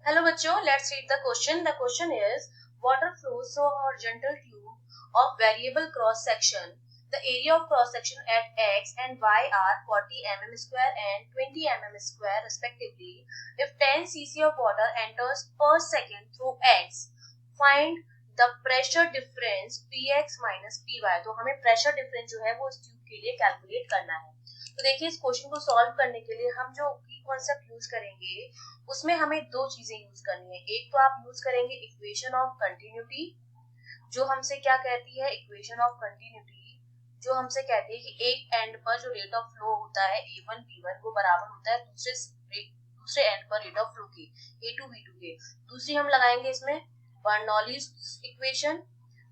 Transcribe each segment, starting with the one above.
Hello बच्चों, let's read the question. The question is, water flows through a horizontal tube of variable cross section. The area of cross section at x and y are 40 mm square and 20 mm square respectively. If 10 cc of water enters per second through x, find the pressure difference px minus py. तो हमें pressure difference जो है वो इस tube के लिए calculate करना है. तो देखिए इस क्वेश्चन को सॉल्व करने के लिए हम जो की कॉन्सेप्ट यूज करेंगे उसमें हमें दो चीजें यूज करनी है. एक तो आप यूज करेंगे इक्वेशन ऑफ कंटिन्यूटी, जो हमसे क्या कहती है, इक्वेशन ऑफ कंटिन्यूटी जो हमसे कहती है कि एक एंड पर जो रेट ऑफ फ्लो होता है A1 B1 वो बराबर होता है दूसरे एंड पर रेट ऑफ फ्लो के A2 B2 के. दूसरी हम लगाएंगे इसमें बर्नौलीज इक्वेशन,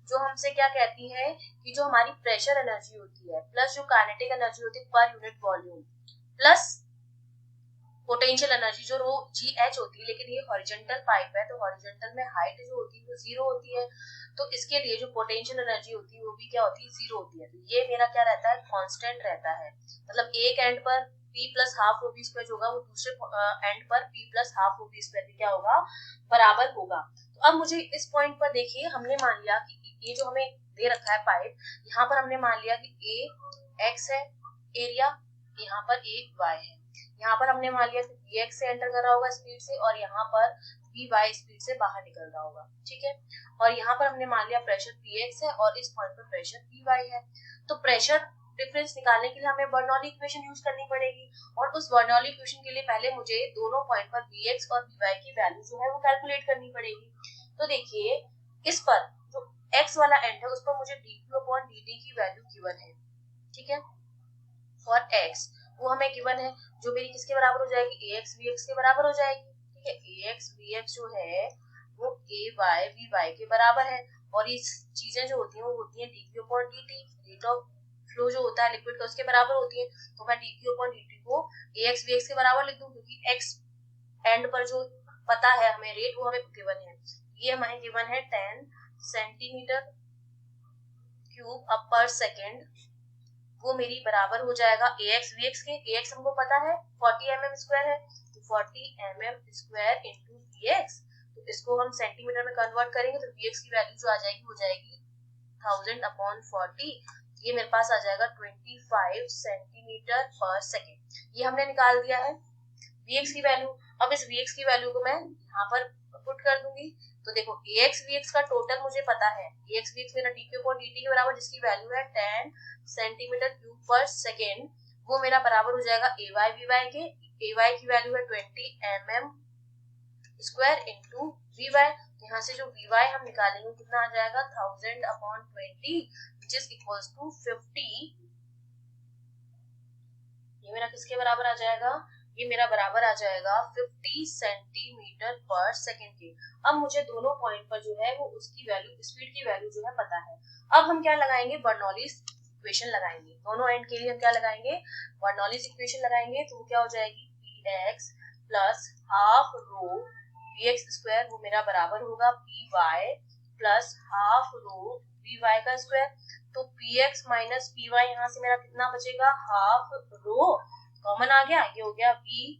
जो हमसे क्या कहती है कि जो हमारी प्रेशर एनर्जी होती है प्लस जो काइनेटिक एनर्जी होती है per unit volume plus potential energy जो रो जी एच होती है, लेकिन ये हॉरिजॉन्टल पाइप है तो हॉरिजॉन्टल में हाइट जो होती है वो जीरो होती है, तो इसके लिए जो पोटेंशियल एनर्जी होती है वो भी क्या होती है, जीरो होती है. तो ये मेरा क्या रहता है, कांस्टेंट रहता है. मतलब एक एंड पर P plus half rho B square होगा, वो दूसरे एंड पर P plus half rho B square भी क्या होगा, बराबर होगा. तो अब मुझे इस पॉइंट पर देखिए, हमने मान लिया कि ये जो हमें दे रखा है पाइप, यहाँ पर हमने मान लिया कि ए एक्स है एरिया, यहाँ पर ए वाई है. यहाँ पर हमने मान लिया कि Vx से एंटर कर रहा होगा स्पीड से और यहाँ पर Vy स्पीड से बाहर निकल रहा होगा. ठीक है, और यहाँ पर हमने मान लिया प्रेशर Px है और इस पॉइंट पर प्रेशर Py है. तो प्रेशर डिफरेंस निकालने के लिए हमें बर्नौली इक्वेशन यूज करनी पड़ेगी और उस बर्नौली इक्वेशन के लिए पहले मुझे दोनों पॉइंट पर Vx और Vy की वैल्यू जो है वो कैलकुलेट करनी पड़ेगी. तो देखिए इस पर जो x वाला एंड है उस पर मुझे dq/dt की वैल्यू गिवन है. ठीक है, फॉर x वो हमें गिवन है, जो मेरी किसके बराबर हो जाएगी, ax bx के बराबर हो जाएगी. ठीक है, ax bx जो है वो ay by के बराबर है और ये चीजें जो होती हैं वो होती हैं dq/dt, रेट ऑफ फ्लो जो होता है लिक्विड का उसके बराबर होती है. तो मैं dq/dt को ax bx के बराबर लिख दूं क्योंकि x एंड पर जो पता है हमें रेट वो हमें गिवन है. ये हमें गिवन है 10 सेंटीमीटर क्यूब पर सेकेंड, वो मेरी बराबर हो जाएगा ax bx के. ax हमको पता है 40 mm स्क्वायर है, तो 40 mm स्क्वायर इंटू bx, तो इसको हम सेंटीमीटर में कन्वर्ट करेंगे तो bx की वैल्यू जो आ जाएगी वो जाएगी 1000/40. ये मेरे पास आ जाएगा 25 सेंटीमीटर पर सेकेंड. ये हमने निकाल दिया है bx की वैल्यू. अब इस bx की वैल्यू को मैं यहाँ पर पुट कर दूंगी. तो देखो ax bx का टोटल मुझे पता है, ax bx मेरा dq/dt के बराबर जिसकी वैल्यू है 10 सेंटीमीटर क्यूब पर सेकेंड, वो मेरा बराबर हो जाएगा ay by के. ay की वैल्यू है 20 mm स्क्वायर इंटू vy. यहाँ से जो vy हम निकालेंगे कितना आ जाएगा 1000/20 विच इज इक्वल्स टू 50. ये मेरा किसके बराबर आ जाएगा, ये मेरा बराबर आ जाएगा 50 सेंटीमीटर पर सेकेंड के. अब मुझे दोनों पॉइंट पर जो है वो उसकी वैल्यू, स्पीड की वैल्यू जो है पता है. अब हम क्या लगाएंगे, बर्नौलीज इक्वेशन लगाएंगे. दोनों एंड के लिए हम क्या लगाएंगे, बर्नौलीज इक्वेशन लगाएंगे. तो क्या हो जाएगी px प्लस हाफ रो vx स्क्वायर, वो मेरा बराबर होगा py प्लस हाफ रो vy का स्क्वायर. तो px माइनस py यहाँ से मेरा कितना बचेगा, हाफ रो कॉमन आ गया, ये हो गया vy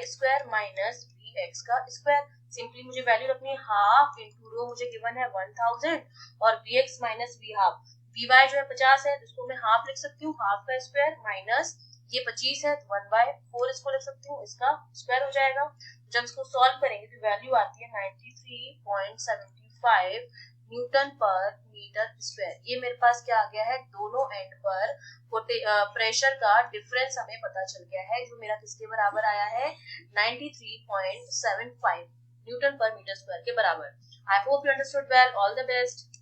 स्क्वायर माइनस vx का स्क्वायर. सिंपली मुझे वैल्यू रखनी है, हाफ इंटू रो मुझे गिवन है 1000 और vx minus v half. vy जो है 50 है, जिसको मैं हाफ लिख सकती हूँ, हाफ का स्क्वायर माइनस ये 25 है तो 1/4 इसको लिख सकती हूँ, इसका स्क्वायर हो जाएगा. जब इसको सॉल्व करेंगे तो वैल्यू आती है 93.75 न्यूटन पर मीटर स्क्वायर. ये मेरे पास क्या आ गया है, दोनों एंड पर प्रेशर का डिफरेंस हमें पता चल गया है, जो मेरा किसके बराबर आया है 93.75 न्यूटन पर मीटर स्क्वायर के बराबर. I hope you understood well. All the best.